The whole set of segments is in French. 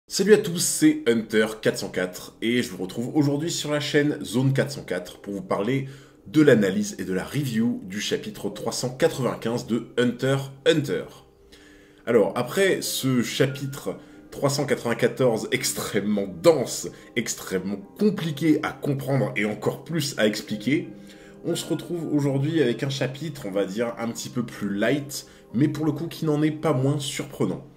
Salut à tous, c'est Hunter404 et je vous retrouve aujourd'hui sur la chaîne Zone 404 pour vous parler de l'analyse et de la review du chapitre 395 de Hunter x Hunter. Alors, après ce chapitre 394 extrêmement dense, extrêmement compliqué à comprendre et encore plus à expliquer, on se retrouve aujourd'hui avec un chapitre, on va dire, un petit peu plus light, mais pour le coup qui n'en est pas moins surprenant.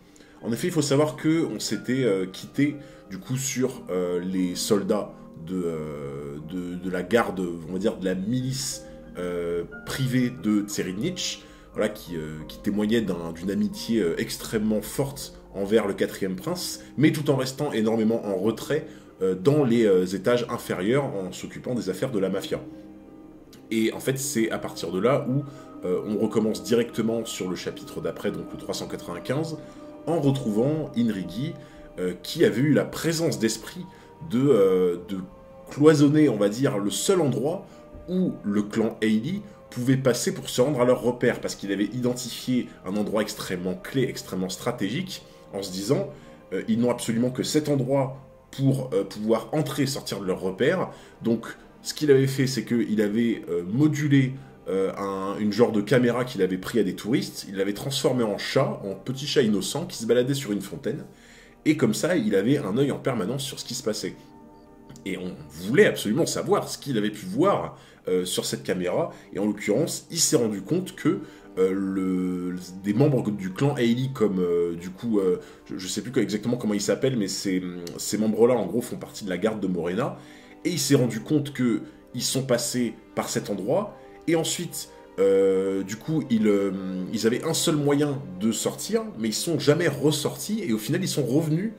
En effet, il faut savoir que on s'était quitté du coup sur les soldats de la garde, on va dire de la milice privée de Tserinich, voilà, qui témoignait d'une amitié extrêmement forte envers le quatrième prince, mais tout en restant énormément en retrait dans les étages inférieurs en s'occupant des affaires de la mafia. Et en fait, c'est à partir de là où on recommence directement sur le chapitre d'après, donc le 395, en retrouvant Inrigi, qui avait eu la présence d'esprit de cloisonner, on va dire, le seul endroit où le clan Hailey pouvait passer pour se rendre à leur repère, parce qu'il avait identifié un endroit extrêmement clé, extrêmement stratégique, en se disant, ils n'ont absolument que cet endroit pour pouvoir entrer et sortir de leur repère, donc ce qu'il avait fait, c'est qu'il avait modulé une genre de caméra qu'il avait pris à des touristes, il l'avait transformé en chat, en petit chat innocent qui se baladait sur une fontaine, et comme ça, il avait un œil en permanence sur ce qui se passait. Et on voulait absolument savoir ce qu'il avait pu voir sur cette caméra, et en l'occurrence, il s'est rendu compte que des membres du clan Hailey, comme du coup, je sais plus exactement comment ils s'appellent, mais ces membres-là, en gros, font partie de la garde de Morena, et il s'est rendu compte que ils sont passés par cet endroit, et ensuite, du coup, ils avaient un seul moyen de sortir, mais ils sont jamais ressortis, et au final, ils sont revenus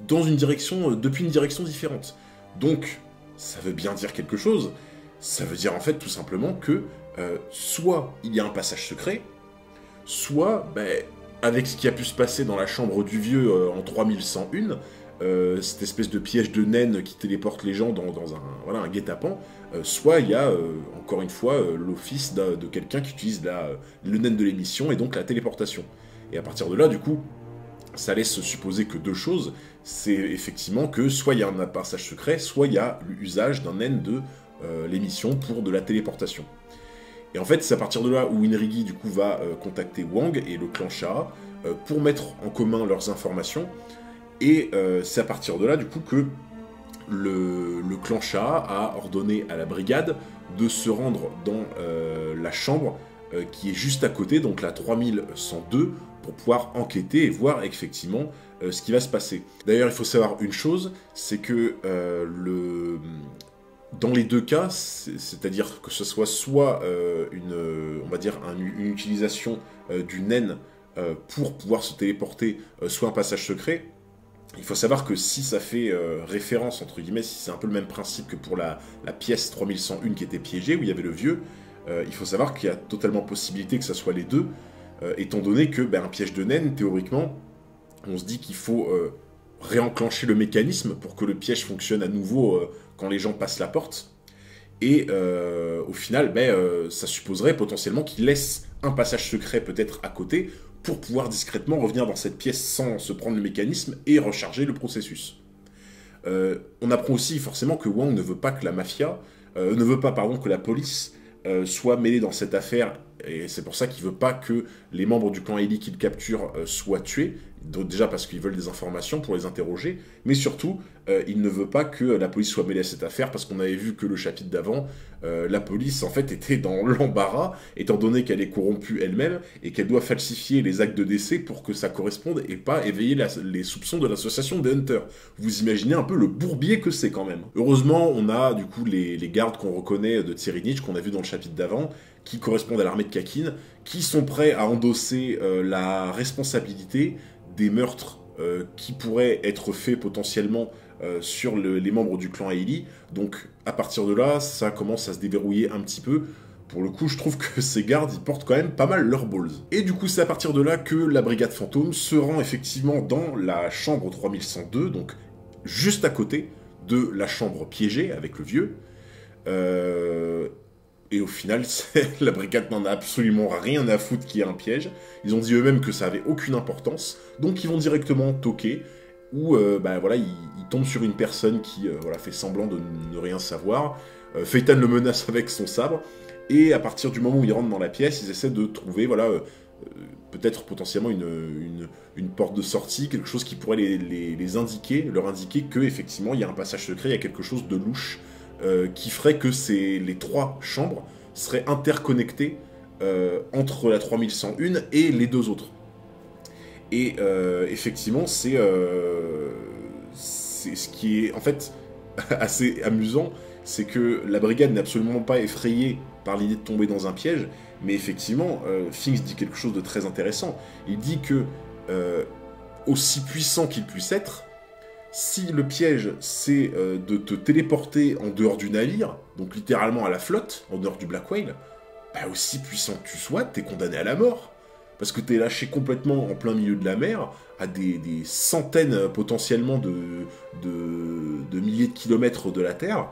dans une direction, depuis une direction différente. Donc, ça veut bien dire quelque chose. Ça veut dire en fait tout simplement que soit il y a un passage secret, soit, avec ce qui a pu se passer dans la chambre du vieux en 3101, cette espèce de piège de naine qui téléporte les gens dans un guet-apens, soit il y a, encore une fois, l'office de quelqu'un qui utilise le naine de l'émission et donc la téléportation. Et à partir de là, du coup, ça laisse supposer que deux choses, c'est effectivement que soit il y a un passage secret, soit il y a l'usage d'un naine de l'émission pour de la téléportation. Et en fait, c'est à partir de là où Inrigi, du coup, va contacter Wang et le clan Sha pour mettre en commun leurs informations. Et c'est à partir de là, du coup, que le clan Sha a ordonné à la brigade de se rendre dans la chambre qui est juste à côté, donc la 3102, pour pouvoir enquêter et voir effectivement ce qui va se passer. D'ailleurs, il faut savoir une chose, c'est que dans les deux cas, c'est-à-dire que ce soit on va dire une utilisation du naine pour pouvoir se téléporter, soit un passage secret, il faut savoir que si ça fait référence, entre guillemets, si c'est un peu le même principe que pour la pièce 3101 qui était piégée, où il y avait le vieux, il faut savoir qu'il y a totalement possibilité que ça soit les deux, étant donné que un piège de naine, théoriquement, on se dit qu'il faut réenclencher le mécanisme pour que le piège fonctionne à nouveau quand les gens passent la porte. Et au final, ça supposerait potentiellement qu'il laisse un passage secret peut-être à côté pour pouvoir discrètement revenir dans cette pièce sans se prendre le mécanisme et recharger le processus. On apprend aussi forcément que Wang ne veut pas que la mafia, ne veut pas pardon, que la police soit mêlée dans cette affaire, et c'est pour ça qu'il veut pas que les membres du clan Hailey qu'il capture soient tués, donc déjà parce qu'ils veulent des informations pour les interroger, mais surtout, il ne veut pas que la police soit mêlée à cette affaire, parce qu'on avait vu que le chapitre d'avant, la police en fait était dans l'embarras, étant donné qu'elle est corrompue elle-même, et qu'elle doit falsifier les actes de décès pour que ça corresponde, et pas éveiller les soupçons de l'association des Hunters. Vous imaginez un peu le bourbier que c'est quand même. Heureusement, on a du coup les gardes qu'on reconnaît de Tserinich, qu'on a vu dans le chapitre d'avant, qui correspondent à l'armée de Kakin, qui sont prêts à endosser la responsabilité des meurtres qui pourraient être faits potentiellement sur les membres du clan Hailey. Donc à partir de là, ça commence à se déverrouiller un petit peu. Pour le coup, je trouve que ces gardes, ils portent quand même pas mal leurs balls. Et du coup, c'est à partir de là que la brigade fantôme se rend effectivement dans la chambre 3102, donc juste à côté de la chambre piégée avec le vieux. Et au final, la brigade n'en a absolument rien à foutre qu'il y ait un piège. Ils ont dit eux-mêmes que ça avait aucune importance, donc ils vont directement toquer. où bah, voilà, il tombe sur une personne qui voilà, fait semblant de ne rien savoir. Phaeton le menace avec son sabre, et à partir du moment où ils rentrent dans la pièce, ils essaient de trouver voilà, peut-être potentiellement une porte de sortie, quelque chose qui pourrait les indiquer, leur indiquer qu'effectivement il y a un passage secret, il y a quelque chose de louche qui ferait que les 3 chambres seraient interconnectées entre la 3101 et les 2 autres. Et effectivement, c'est ce qui est en fait assez amusant, c'est que la brigade n'est absolument pas effrayée par l'idée de tomber dans un piège, mais effectivement, Finks dit quelque chose de très intéressant. Il dit que, aussi puissant qu'il puisse être, si le piège c'est de te téléporter en dehors du navire, donc littéralement à la flotte, en dehors du Black Whale, bah aussi puissant que tu sois, t'es condamné à la mort. Parce que t'es lâché complètement en plein milieu de la mer, à des centaines potentiellement de milliers de kilomètres de la Terre.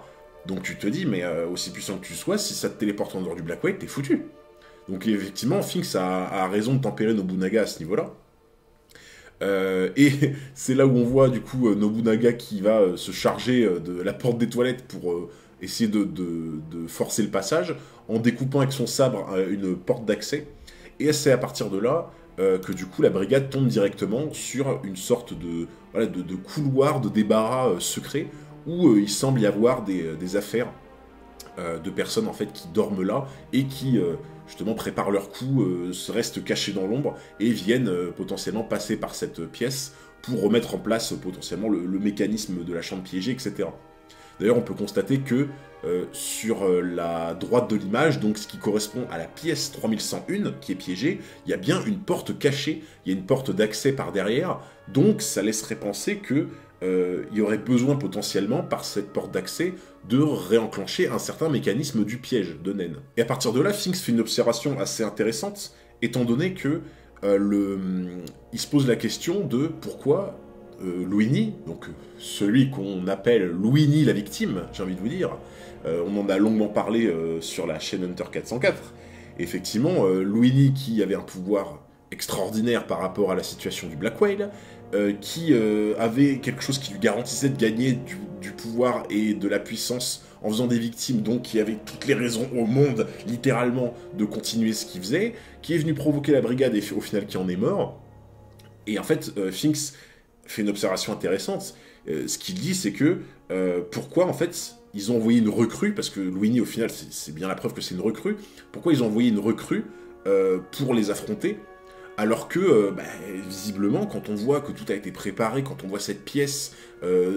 Donc tu te dis, mais aussi puissant que tu sois, si ça te téléporte en dehors du Black Whale, t'es foutu. Donc effectivement, Finks a raison de tempérer Nobunaga à ce niveau-là. Et c'est là où on voit du coup Nobunaga qui va se charger de la porte des toilettes pour essayer de forcer le passage, en découpant avec son sabre une porte d'accès. Et c'est à partir de là que du coup la brigade tombe directement sur une sorte de couloir de débarras secret, où il semble y avoir des affaires de personnes en fait qui dorment là et qui justement préparent leur coup, se restent cachés dans l'ombre et viennent potentiellement passer par cette pièce pour remettre en place potentiellement le mécanisme de la chambre piégée, etc. D'ailleurs, on peut constater que sur la droite de l'image, donc ce qui correspond à la pièce 3101 qui est piégée, il y a bien une porte cachée, il y a une porte d'accès par derrière, donc ça laisserait penser que il y aurait besoin potentiellement, par cette porte d'accès, de réenclencher un certain mécanisme du piège de Nen. Et à partir de là, Finks fait une observation assez intéressante, étant donné que il se pose la question de pourquoi Luini, donc celui qu'on appelle Luini la victime, j'ai envie de vous dire, on en a longuement parlé sur la chaîne Hunter 404, et effectivement, Luini qui avait un pouvoir extraordinaire par rapport à la situation du Black Whale, qui avait quelque chose qui lui garantissait de gagner du pouvoir et de la puissance en faisant des victimes, donc qui avait toutes les raisons au monde, littéralement, de continuer ce qu'il faisait, qui est venu provoquer la brigade et au final qui en est mort. Et en fait, Finks fait une observation intéressante. Ce qu'il dit, c'est que pourquoi, en fait, ils ont envoyé une recrue, parce que Luini, au final, c'est bien la preuve que c'est une recrue, pourquoi ils ont envoyé une recrue pour les affronter, alors que, visiblement, quand on voit que tout a été préparé, quand on voit cette pièce,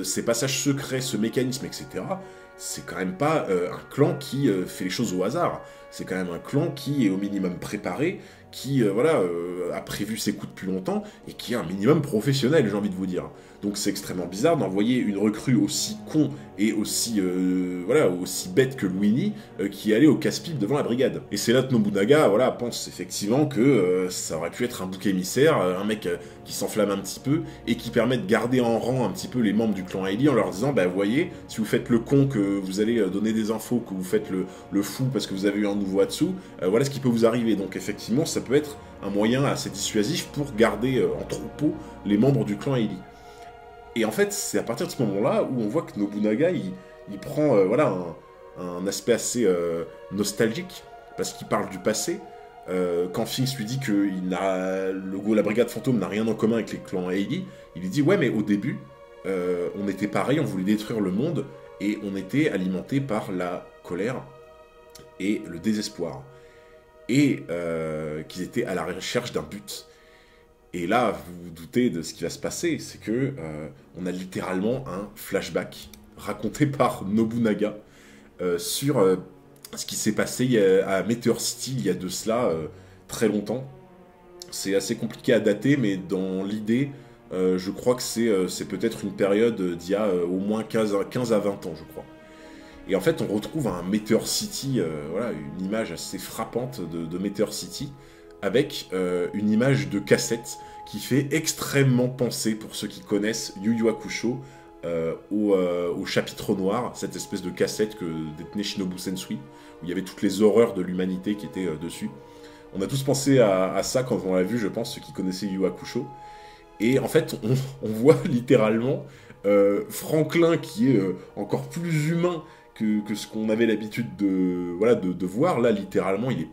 ces passages secrets, ce mécanisme, etc., c'est quand même pas un clan qui fait les choses au hasard. C'est quand même un clan qui est au minimum préparé, qui a prévu ses coups depuis longtemps, et qui est un minimum professionnel, j'ai envie de vous dire. Donc c'est extrêmement bizarre d'envoyer une recrue aussi con et aussi bête que Luini qui allait au casse-pipe devant la brigade. Et c'est là que Nobunaga pense effectivement que ça aurait pu être un bouc émissaire, un mec qui s'enflamme un petit peu et qui permet de garder en rang un petit peu les membres du clan Hailey en leur disant voyez, si vous faites le con, que vous allez donner des infos, que vous faites le fou parce que vous avez eu un nouveau Hatsu, voilà ce qui peut vous arriver. Donc effectivement ça peut être un moyen assez dissuasif pour garder en troupeau les membres du clan Hailey. Et en fait, c'est à partir de ce moment-là où on voit que Nobunaga, il prend un aspect assez nostalgique, parce qu'il parle du passé. Quand Finks lui dit que la brigade fantôme n'a rien en commun avec les clans Hailey, il lui dit « Ouais, mais au début, on était pareil, on voulait détruire le monde, et on était alimenté par la colère et le désespoir. Et qu'ils étaient à la recherche d'un but. » Et là, vous vous doutez de ce qui va se passer, c'est que on a littéralement un flashback raconté par Nobunaga sur ce qui s'est passé à Meteor City il y a de cela très longtemps. C'est assez compliqué à dater, mais dans l'idée, je crois que c'est peut-être une période d'il y a au moins 15 à 20 ans, je crois. Et en fait, on retrouve un Meteor City, une image assez frappante de Meteor City, avec une image de cassette qui fait extrêmement penser, pour ceux qui connaissent Yu Yu Hakusho, au chapitre noir, cette espèce de cassette que détenait Shinobu Sensui, où il y avait toutes les horreurs de l'humanité qui étaient dessus. On a tous pensé à ça quand on l'a vu, je pense, ceux qui connaissaient Yu Yu Hakusho. Et en fait, on voit littéralement Franklin qui est encore plus humain que ce qu'on avait l'habitude de voir. Là, littéralement, il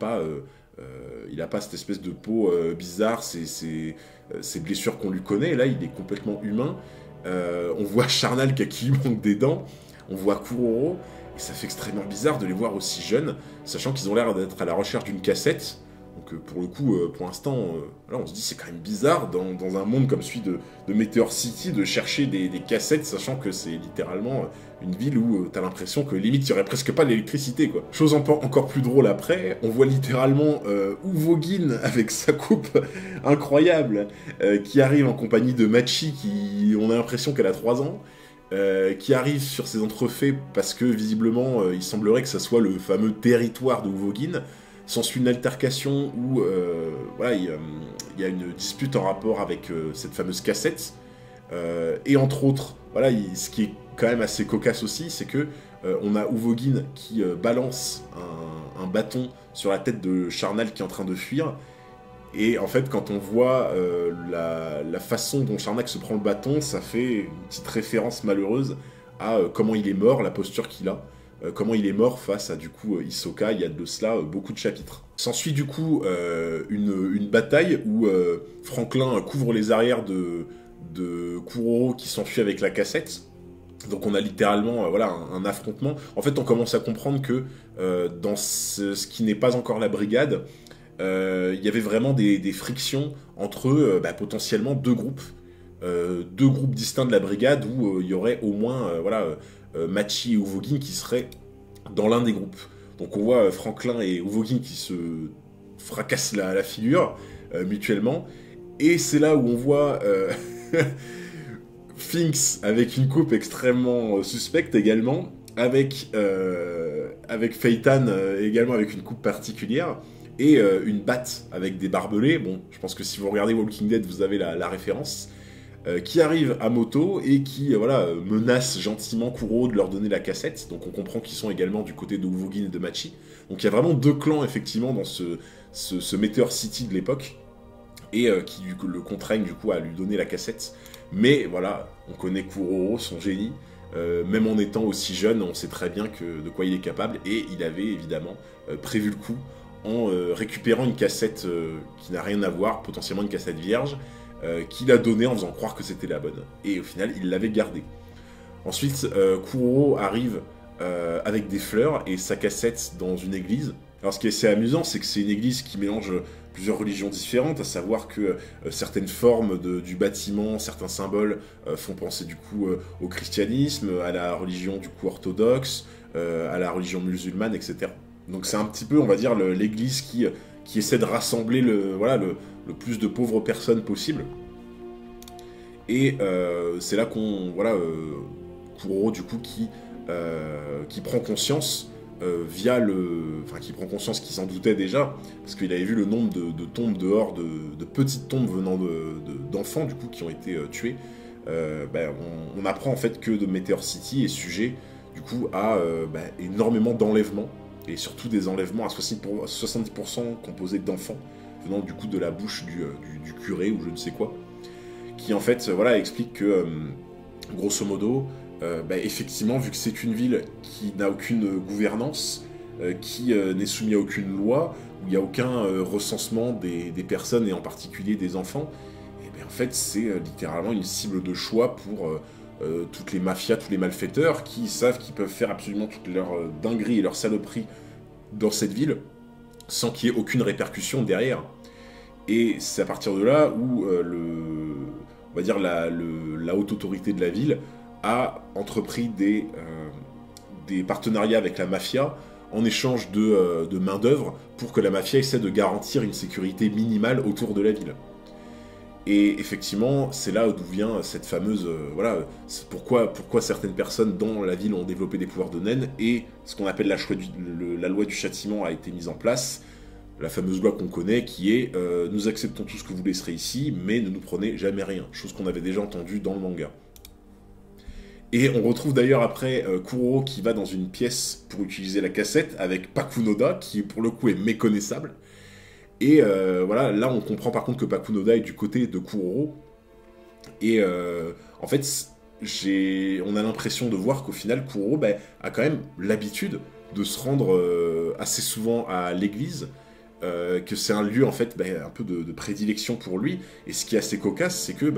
a pas cette espèce de peau bizarre, ces blessures qu'on lui connaît. Là, il est complètement humain. On voit Charnal qui lui manque des dents. On voit Kuroro. Et ça fait extrêmement bizarre de les voir aussi jeunes, sachant qu'ils ont l'air d'être à la recherche d'une cassette. Donc pour le coup, pour l'instant, là on se dit c'est quand même bizarre dans un monde comme celui de Meteor City de chercher des cassettes, sachant que c'est littéralement une ville où t'as l'impression que limite il n'y aurait presque pas d'électricité, quoi. Chose encore plus drôle après, on voit littéralement Uvogin avec sa coupe incroyable qui arrive en compagnie de Machi, qui on a l'impression qu'elle a 3 ans. Qui arrive sur ces entrefaits parce que visiblement il semblerait que ça soit le fameux territoire de Uvogin. S'ensuit une altercation où voilà, il y a une dispute en rapport avec cette fameuse cassette. Et entre autres, voilà, ce qui est quand même assez cocasse aussi, c'est que on a Uvogin qui balance un bâton sur la tête de Charnal qui est en train de fuir. Et en fait, quand on voit la façon dont Charnak se prend le bâton, ça fait une petite référence malheureuse à comment il est mort, la posture qu'il a, comment il est mort face à du coup Hisoka. Il y a de cela beaucoup de chapitres. S'ensuit du coup une bataille où Franklin couvre les arrières de Kuroro qui s'enfuit avec la cassette. Donc on a littéralement voilà, un affrontement. En fait, on commence à comprendre que dans ce qui n'est pas encore la brigade, il y avait vraiment des frictions entre potentiellement deux groupes distincts de la brigade où il y aurait au moins Machi et Uvogin qui seraient dans l'un des groupes. Donc on voit Franklin et Uvogin qui se fracassent la figure mutuellement, et c'est là où on voit Finks avec une coupe extrêmement suspecte également, avec Phaeton également avec une coupe particulière, et une batte avec des barbelés. Bon, je pense que si vous regardez Walking Dead, vous avez la référence. Qui arrive à moto et qui menace gentiment Kuro de leur donner la cassette. Donc on comprend qu'ils sont également du côté de Uvogin et de Machi. Donc il y a vraiment deux clans effectivement dans ce Meteor City de l'époque, et qui le contraignent du coup à lui donner la cassette. Mais voilà, on connaît Kuro, son génie. Même en étant aussi jeune, on sait très bien de quoi il est capable, et il avait évidemment prévu le coup en récupérant une cassette qui n'a rien à voir, potentiellement une cassette vierge, qu'il a donnée en faisant croire que c'était la bonne. Et au final, il l'avait gardée. Ensuite, Kuro arrive avec des fleurs et sa cassette dans une église. Alors ce qui est assez amusant, c'est que c'est une église qui mélange plusieurs religions différentes, à savoir que certaines formes du bâtiment, certains symboles font penser du coup au christianisme, à la religion du coup orthodoxe, à la religion musulmane, etc. Donc c'est un petit peu, on va dire, l'église qui essaie de rassembler le plus de pauvres personnes possible. Et c'est là qu'on Kuro du coup qui prend conscience qui prend conscience qu'il s'en doutait déjà, parce qu'il avait vu le nombre de tombes dehors, de petites tombes venant d'enfants du coup qui ont été tués. On apprend en fait que de Meteor City est sujet du coup à énormément d'enlèvements, et surtout des enlèvements à 70% composés d'enfants venant du coup de la bouche du curé ou je ne sais quoi, qui en fait explique que grosso modo effectivement, vu que c'est une ville qui n'a aucune gouvernance, qui n'est soumise à aucune loi, où il n'y a aucun recensement des personnes et en particulier des enfants, et bien en fait c'est littéralement une cible de choix pour toutes les mafias, tous les malfaiteurs qui savent qu'ils peuvent faire absolument toutes leurs dingueries et leurs saloperies dans cette ville sans qu'il y ait aucune répercussion derrière. Et c'est à partir de là où on va dire la haute autorité de la ville a entrepris des partenariats avec la mafia en échange de main-d'œuvre pour que la mafia essaie de garantir une sécurité minimale autour de la ville. Et effectivement, c'est là d'où vient cette fameuse... c'est pourquoi certaines personnes dans la ville ont développé des pouvoirs de naine, et ce qu'on appelle la loi du châtiment a été mise en place, la fameuse loi qu'on connaît qui est nous acceptons tout ce que vous laisserez ici, mais ne nous prenez jamais rien, chose qu'on avait déjà entendue dans le manga. Et on retrouve d'ailleurs après Kuro qui va dans une pièce pour utiliser la cassette avec Pakunoda, qui pour le coup est méconnaissable. Et là on comprend par contre que Pakunoda est du côté de Kuroro, Et en fait, on a l'impression de voir qu'au final, Kuroro a quand même l'habitude de se rendre assez souvent à l'église, que c'est un lieu en fait un peu de prédilection pour lui. Et ce qui est assez cocasse, c'est que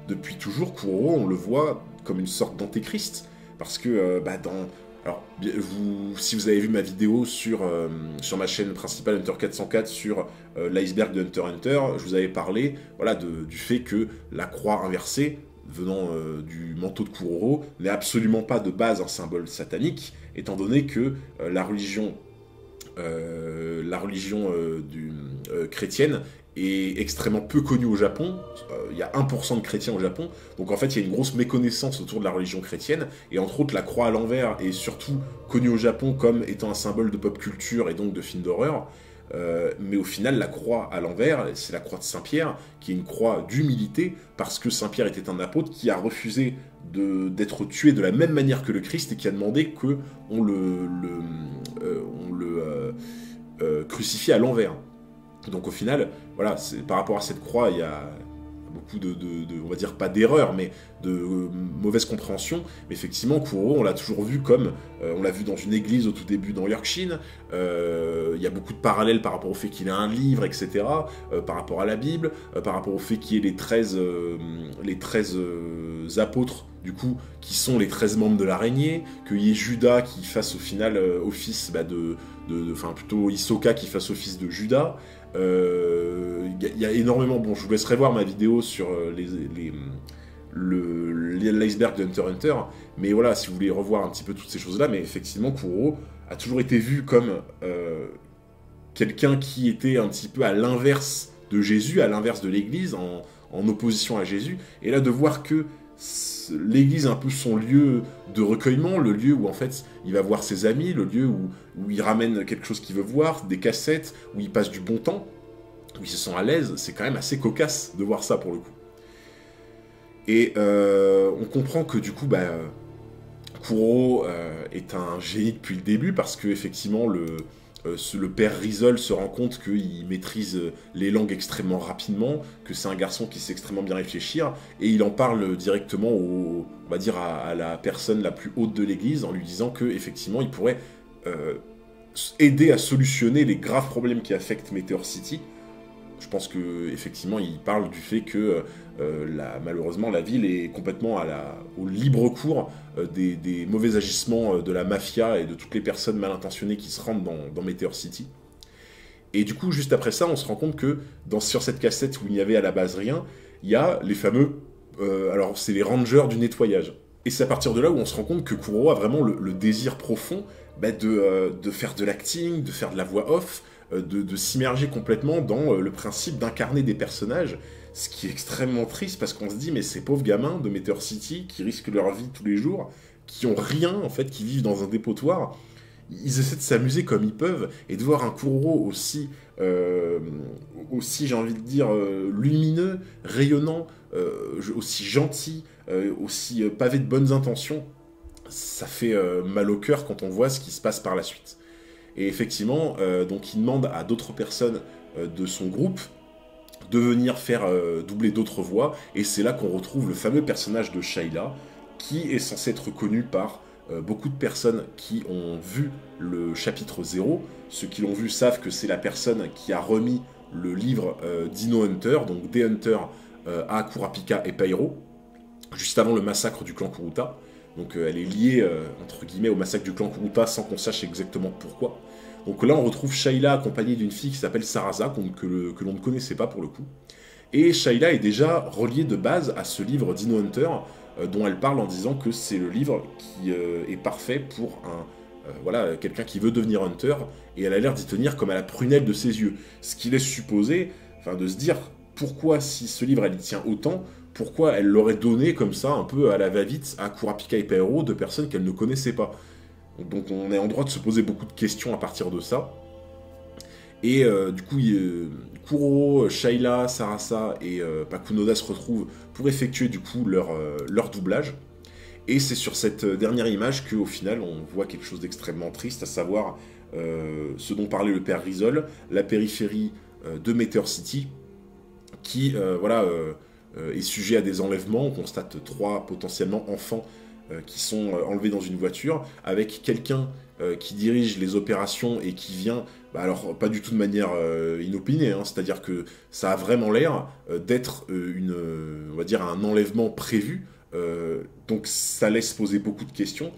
depuis toujours, Kuroro, on le voit comme une sorte d'antéchrist. Parce que alors, si vous avez vu ma vidéo sur ma chaîne principale Hunter 404 sur l'iceberg de Hunter x Hunter, je vous avais parlé du fait que la croix inversée, venant du manteau de Kuroro, n'est absolument pas de base un symbole satanique, étant donné que la religion chrétienne est extrêmement peu connue au Japon. Il y a 1% de chrétiens au Japon, donc en fait il y a une grosse méconnaissance autour de la religion chrétienne, et entre autres la croix à l'envers est surtout connue au Japon comme étant un symbole de pop culture et donc de film d'horreur. Mais au final, la croix à l'envers, c'est la croix de Saint-Pierre, qui est une croix d'humilité, parce que Saint-Pierre était un apôtre qui a refusé d'être tué de la même manière que le Christ, et qui a demandé qu'on le crucifie à l'envers. Donc au final, voilà, par rapport à cette croix, il y a beaucoup on va dire pas d'erreurs, mais de mauvaise compréhension. Mais effectivement, Kuroro, on l'a toujours vu comme, on l'a vu dans une église au tout début dans Yorkshire. Il y a beaucoup de parallèles par rapport au fait qu'il a un livre, etc. Par rapport à la Bible, par rapport au fait qu'il y ait les 13 apôtres, du coup, qui sont les 13 membres de l'araignée, qu'il y ait Judas qui fasse au final office enfin plutôt Hisoka qui fasse office de Judas. Il y a énormément. Bon, je vous laisserai voir ma vidéo sur l'iceberg de Hunter x Hunter, mais voilà, si vous voulez revoir un petit peu toutes ces choses-là, mais effectivement, Kuroro a toujours été vu comme quelqu'un qui était un petit peu à l'inverse de Jésus, à l'inverse de l'Église, en opposition à Jésus, et là de voir que l'église est un peu son lieu de recueillement, le lieu où en fait il va voir ses amis, le lieu où il ramène quelque chose qu'il veut voir, des cassettes, où il passe du bon temps, où il se sent à l'aise, c'est quand même assez cocasse de voir ça pour le coup. Et on comprend que du coup, Kuroro est un génie depuis le début, parce que effectivement le père Rizol se rend compte qu'il maîtrise les langues extrêmement rapidement, que c'est un garçon qui sait extrêmement bien réfléchir, et il en parle directement on va dire à la personne la plus haute de l'église, en lui disant que effectivement il pourrait aider à solutionner les graves problèmes qui affectent Meteor City. Je pense que effectivement il parle du fait que malheureusement la ville est complètement au libre cours des mauvais agissements de la mafia et de toutes les personnes mal intentionnées qui se rendent dans Meteor City. Et du coup, juste après ça, on se rend compte que sur cette cassette où il n'y avait à la base rien, il y a les fameux... alors, c'est les rangers du nettoyage. Et c'est à partir de là où on se rend compte que Kuroro a vraiment le désir profond de faire de l'acting, de faire de la voix off, de s'immerger complètement dans le principe d'incarner des personnages, ce qui est extrêmement triste parce qu'on se dit mais ces pauvres gamins de Meteor City qui risquent leur vie tous les jours, qui ont rien en fait, qui vivent dans un dépotoir, ils essaient de s'amuser comme ils peuvent, et de voir un Kuroro aussi j'ai envie de dire lumineux, rayonnant, aussi gentil, aussi pavé de bonnes intentions, ça fait mal au cœur quand on voit ce qui se passe par la suite. Et effectivement, donc il demande à d'autres personnes de son groupe de venir faire doubler d'autres voix, et c'est là qu'on retrouve le fameux personnage de Shayla, qui est censé être connu par beaucoup de personnes qui ont vu le chapitre 0. Ceux qui l'ont vu savent que c'est la personne qui a remis le livre d'Ino Hunter, donc des Hunter à Kurapika et Pyro, juste avant le massacre du clan Kuruta. Donc elle est liée, entre guillemets, au massacre du clan Kuruta sans qu'on sache exactement pourquoi. Donc là, on retrouve Shayla accompagnée d'une fille qui s'appelle Sarasa, que l'on ne connaissait pas pour le coup. Et Shayla est déjà reliée de base à ce livre d'Ino Hunter, dont elle parle en disant que c'est le livre qui est parfait pour quelqu'un qui veut devenir Hunter, et elle a l'air d'y tenir comme à la prunelle de ses yeux. Ce qui laisse supposer, de se dire, pourquoi si ce livre elle y tient autant, pourquoi elle l'aurait donné comme ça, un peu à la va-vite, à Kurapika et Pyro, de personnes qu'elle ne connaissait pas. Donc on est en droit de se poser beaucoup de questions à partir de ça. Et du coup, Kuroro, Shayla, Sarasa et Pakunoda se retrouvent pour effectuer du coup leur doublage. Et c'est sur cette dernière image qu'au final on voit quelque chose d'extrêmement triste, à savoir ce dont parlait le père Rizol, la périphérie de Meteor City, qui est sujet à des enlèvements. On constate 3 potentiellement enfants qui sont enlevés dans une voiture, avec quelqu'un qui dirige les opérations et qui vient, alors pas du tout de manière inopinée, hein, c'est-à-dire que ça a vraiment l'air d'être on va dire un enlèvement prévu, donc ça laisse poser beaucoup de questions,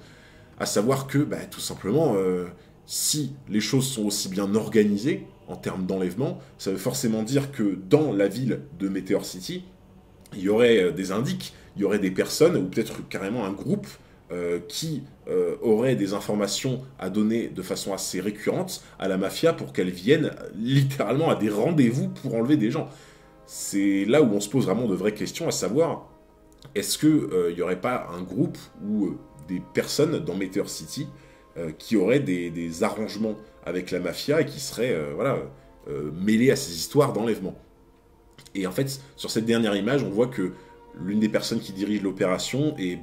à savoir que tout simplement, si les choses sont aussi bien organisées en termes d'enlèvement, ça veut forcément dire que dans la ville de Meteor City, il y aurait des indices, il y aurait des personnes, ou peut-être carrément un groupe, qui aurait des informations à donner de façon assez récurrente à la mafia pour qu'elle vienne littéralement à des rendez-vous pour enlever des gens. C'est là où on se pose vraiment de vraies questions, à savoir, est-ce qu'il n'y aurait pas un groupe ou des personnes dans Meteor City qui auraient des arrangements avec la mafia et qui seraient mêlés à ces histoires d'enlèvement. Et en fait, sur cette dernière image, on voit que l'une des personnes qui dirige l'opération est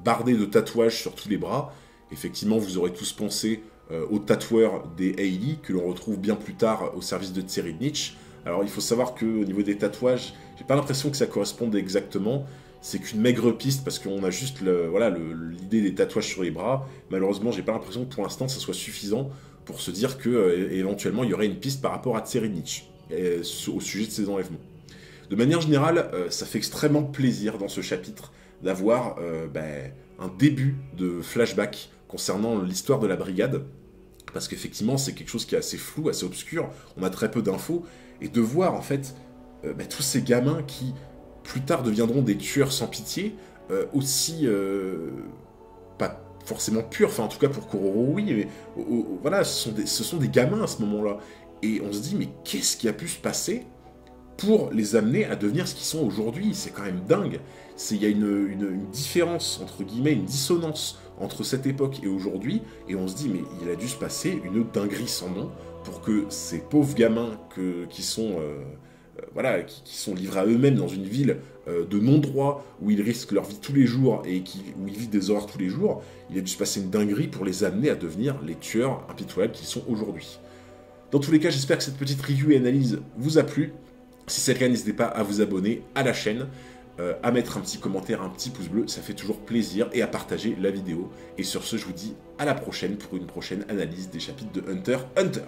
bardée de tatouages sur tous les bras. Effectivement, vous aurez tous pensé au tatoueur des Hailey, que l'on retrouve bien plus tard au service de Tserinich. Alors, il faut savoir qu'au niveau des tatouages, j'ai pas l'impression que ça corresponde exactement. C'est qu'une maigre piste, parce qu'on a juste l'idée des tatouages sur les bras. Malheureusement, j'ai pas l'impression que pour l'instant, ça soit suffisant pour se dire que éventuellement il y aurait une piste par rapport à Tserinich, au sujet de ces enlèvements. De manière générale, ça fait extrêmement plaisir dans ce chapitre d'avoir un début de flashback concernant l'histoire de la brigade, parce qu'effectivement c'est quelque chose qui est assez flou, assez obscur, on a très peu d'infos, et de voir en fait tous ces gamins qui plus tard deviendront des tueurs sans pitié, aussi pas forcément purs, enfin en tout cas pour Kororo oui, mais voilà, ce sont des gamins à ce moment-là, et on se dit mais qu'est-ce qui a pu se passer pour les amener à devenir ce qu'ils sont aujourd'hui? C'est quand même dingue. Il y a une différence, entre guillemets, une dissonance entre cette époque et aujourd'hui, et on se dit, mais il a dû se passer une dinguerie sans nom pour que ces pauvres gamins qui sont livrés à eux-mêmes dans une ville de non-droit, où ils risquent leur vie tous les jours et où ils vivent des horreurs tous les jours, il a dû se passer une dinguerie pour les amener à devenir les tueurs impitoyables qu'ils sont aujourd'hui. Dans tous les cas, j'espère que cette petite review et analyse vous a plu. Si c'est le cas, n'hésitez pas à vous abonner à la chaîne, à mettre un petit commentaire, un petit pouce bleu, ça fait toujours plaisir, et à partager la vidéo. Et sur ce, je vous dis à la prochaine pour une prochaine analyse des chapitres de Hunter x Hunter.